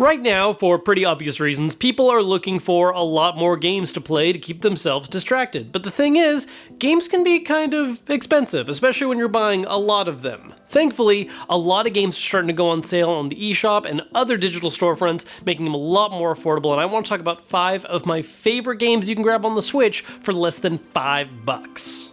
Right now, for pretty obvious reasons, people are looking for a lot more games to play to keep themselves distracted. But the thing is, games can be kind of expensive, especially when you're buying a lot of them. Thankfully, a lot of games are starting to go on sale on the eShop and other digital storefronts, making them a lot more affordable, and I want to talk about 5 of my favorite games you can grab on the Switch for less than $5.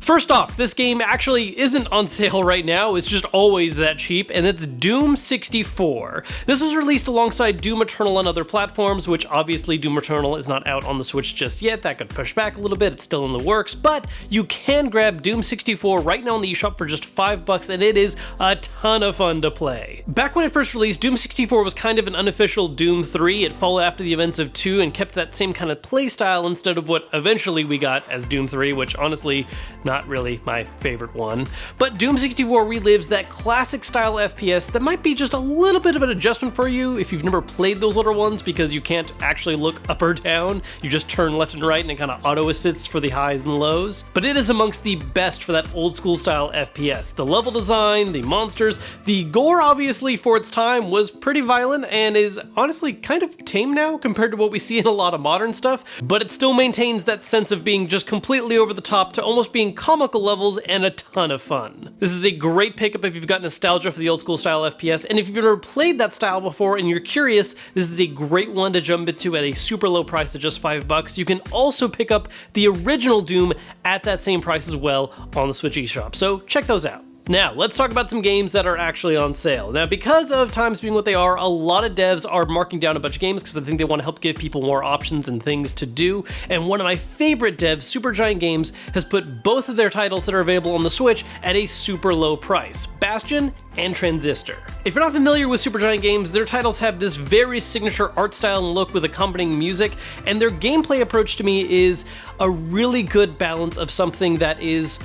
First off, this game actually isn't on sale right now, it's just always that cheap, and it's Doom 64. This was released alongside Doom Eternal on other platforms, which obviously Doom Eternal is not out on the Switch just yet. That could push back a little bit, it's still in the works, but you can grab Doom 64 right now on the eShop for just $5, and it is a ton of fun to play. Back when it first released, Doom 64 was kind of an unofficial Doom 3. It followed after the events of 2 and kept that same kind of playstyle instead of what eventually we got as Doom 3, which honestly, not really my favorite one. But Doom 64 relives that classic style FPS that might be just a little bit of an adjustment for you if you've never played those older ones, because you can't actually look up or down, you just turn left and right and it kind of auto assists for the highs and lows. But it is amongst the best for that old school style FPS. The level design, the monsters, the gore obviously for its time was pretty violent and is honestly kind of tame now compared to what we see in a lot of modern stuff, but it still maintains that sense of being just completely over the top to almost being comical levels and a ton of fun. This is a great pickup if you've got nostalgia for the old school style FPS, and if you've never played that style before and you're curious, this is a great one to jump into at a super low price of just $5. You can also pick up the original Doom at that same price as well on the Switch eShop, so check those out. Now, let's talk about some games that are actually on sale. Now, because of times being what they are, a lot of devs are marking down a bunch of games because I think they want to help give people more options and things to do. And one of my favorite devs, Supergiant Games, has put both of their titles that are available on the Switch at a super low price: Bastion and Transistor. If you're not familiar with Supergiant Games, their titles have this very signature art style and look with accompanying music, and their gameplay approach to me is a really good balance of something that is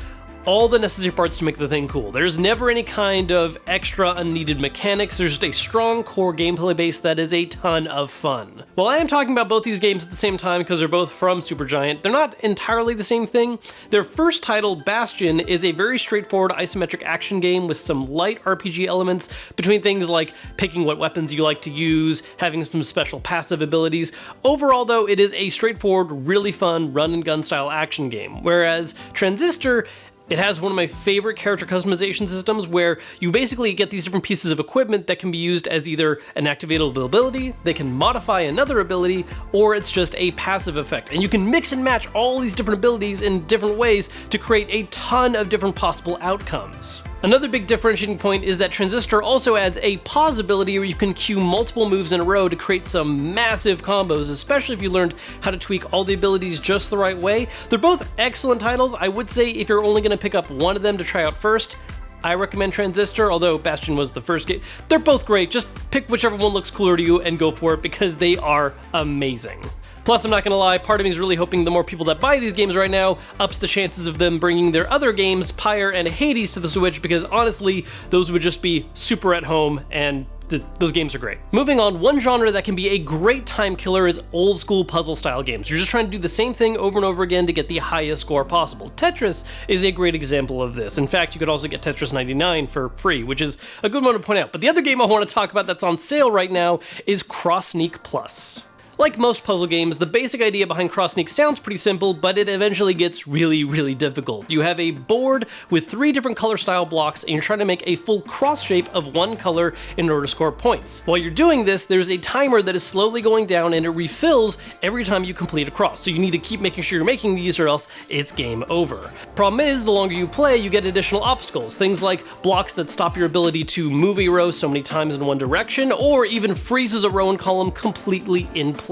all the necessary parts to make the thing cool. There's never any kind of extra unneeded mechanics, there's just a strong core gameplay base that is a ton of fun. While I am talking about both these games at the same time because they're both from Supergiant, they're not entirely the same thing. Their first title, Bastion, is a very straightforward isometric action game with some light RPG elements between things like picking what weapons you like to use, having some special passive abilities. Overall though, it is a straightforward, really fun run and gun style action game, whereas Transistor, it has one of my favorite character customization systems where you basically get these different pieces of equipment that can be used as either an activatable ability, they can modify another ability, or it's just a passive effect. And you can mix and match all these different abilities in different ways to create a ton of different possible outcomes. Another big differentiating point is that Transistor also adds a pause ability where you can queue multiple moves in a row to create some massive combos, especially if you learned how to tweak all the abilities just the right way. They're both excellent titles. I would say if you're only going to pick up one of them to try out first, I recommend Transistor, although Bastion was the first game. They're both great, just pick whichever one looks cooler to you and go for it because they are amazing. Plus, I'm not gonna lie, part of me is really hoping the more people that buy these games right now ups the chances of them bringing their other games, Pyre and Hades, to the Switch, because honestly, those would just be super at home and those games are great. Moving on, one genre that can be a great time killer is old school puzzle style games. You're just trying to do the same thing over and over again to get the highest score possible. Tetris is a great example of this. In fact, you could also get Tetris 99 for free, which is a good one to point out. But the other game I want to talk about that's on sale right now is Cross Sneak Plus. Like most puzzle games, the basic idea behind Cross Sneak sounds pretty simple, but it eventually gets really, really difficult. You have a board with 3 different color style blocks, and you're trying to make a full cross shape of one color in order to score points. While you're doing this, there's a timer that is slowly going down, and it refills every time you complete a cross, so you need to keep making sure you're making these or else it's game over. Problem is, the longer you play, you get additional obstacles, things like blocks that stop your ability to move a row so many times in one direction, or even freezes a row and column completely in place.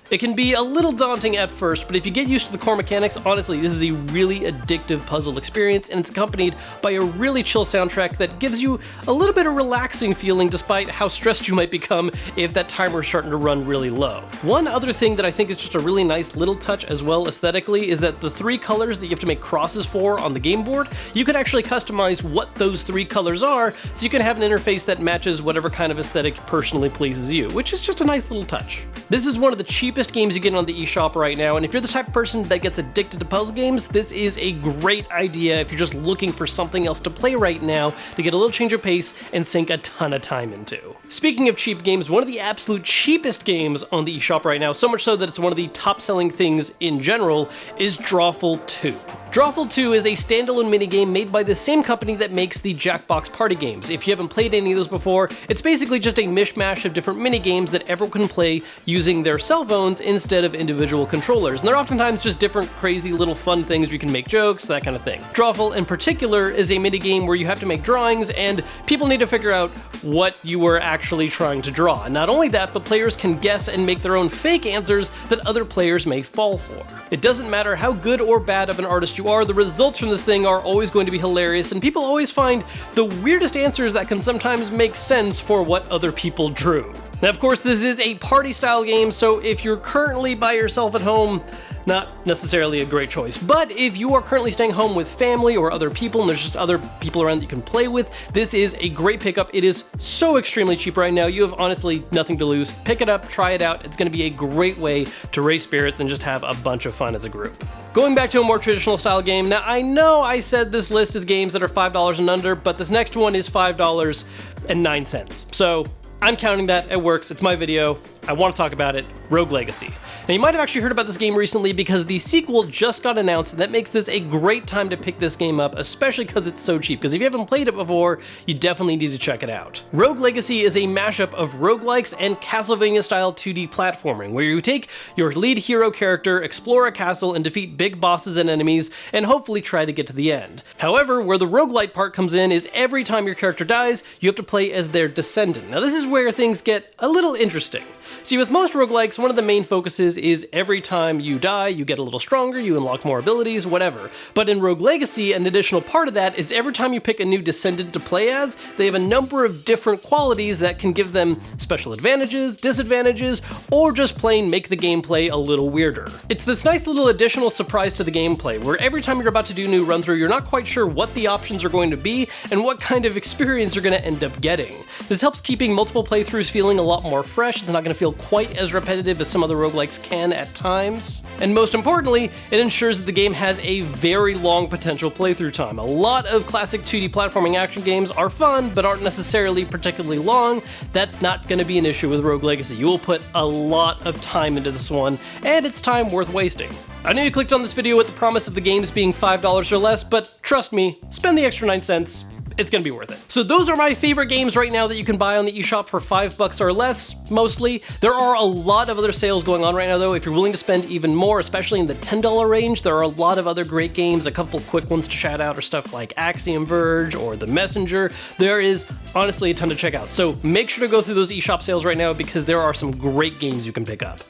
It can be a little daunting at first, but if you get used to the core mechanics, honestly, this is a really addictive puzzle experience, and it's accompanied by a really chill soundtrack that gives you a little bit of relaxing feeling despite how stressed you might become if that timer is starting to run really low. One other thing that I think is just a really nice little touch as well aesthetically is that the 3 colors that you have to make crosses for on the game board, you can actually customize what those 3 colors are, so you can have an interface that matches whatever kind of aesthetic personally pleases you, which is just a nice little touch. This is one of the cheap cheapest games you get on the eShop right now, and if you're the type of person that gets addicted to puzzle games, this is a great idea if you're just looking for something else to play right now to get a little change of pace and sink a ton of time into. Speaking of cheap games, one of the absolute cheapest games on the eShop right now, so much so that it's one of the top-selling things in general, is Drawful 2. Drawful 2 is a standalone minigame made by the same company that makes the Jackbox party games. If you haven't played any of those before, it's basically just a mishmash of different minigames that everyone can play using their cell phones instead of individual controllers. And they're oftentimes just different crazy little fun things where you can make jokes, that kind of thing. Drawful in particular is a minigame where you have to make drawings and people need to figure out what you were actually trying to draw. And not only that, but players can guess and make their own fake answers that other players may fall for. It doesn't matter how good or bad of an artist you are, the results from this thing are always going to be hilarious, and people always find the weirdest answers that can sometimes make sense for what other people drew. Now, of course, this is a party-style game, so if you're currently by yourself at home, not necessarily a great choice. But if you are currently staying home with family or other people, and there's just other people around that you can play with, this is a great pickup. It is so extremely cheap right now. You have honestly nothing to lose. Pick it up, try it out. It's going to be a great way to raise spirits and just have a bunch of fun as a group. Going back to a more traditional style game, now I know I said this list is games that are $5 and under, but this next one is $5.09. So I'm counting that, it works, it's my video, I want to talk about it, Rogue Legacy. Now you might have actually heard about this game recently because the sequel just got announced, and that makes this a great time to pick this game up, especially because it's so cheap, because if you haven't played it before, you definitely need to check it out. Rogue Legacy is a mashup of roguelikes and Castlevania-style 2D platforming, where you take your lead hero character, explore a castle, and defeat big bosses and enemies, and hopefully try to get to the end. However, where the roguelite part comes in is every time your character dies, you have to play as their descendant. Now this is where things get a little interesting. See, with most roguelikes, one of the main focuses is every time you die, you get a little stronger, you unlock more abilities, whatever. But in Rogue Legacy, an additional part of that is every time you pick a new descendant to play as, they have a number of different qualities that can give them special advantages, disadvantages, or just plain make the gameplay a little weirder. It's this nice little additional surprise to the gameplay, where every time you're about to do a new run through, you're not quite sure what the options are going to be and what kind of experience you're going to end up getting. This helps keeping multiple playthroughs feeling a lot more fresh. It's not going to feel quite as repetitive as some other roguelikes can at times. And most importantly, it ensures that the game has a very long potential playthrough time. A lot of classic 2D platforming action games are fun, but aren't necessarily particularly long. That's not going to be an issue with Rogue Legacy. You will put a lot of time into this one, and it's time worth wasting. I know you clicked on this video with the promise of the games being $5 or less, but trust me, spend the extra 9 cents. It's gonna be worth it. So those are my favorite games right now that you can buy on the eShop for $5 or less, mostly. There are a lot of other sales going on right now though. If you're willing to spend even more, especially in the $10 range, there are a lot of other great games. A couple quick ones to shout out are stuff like Axiom Verge or The Messenger. There is honestly a ton to check out. So make sure to go through those eShop sales right now because there are some great games you can pick up.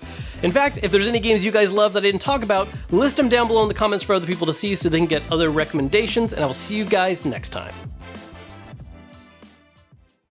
In fact, if there's any games you guys love that I didn't talk about, list them down below in the comments for other people to see so they can get other recommendations, and I will see you guys next time.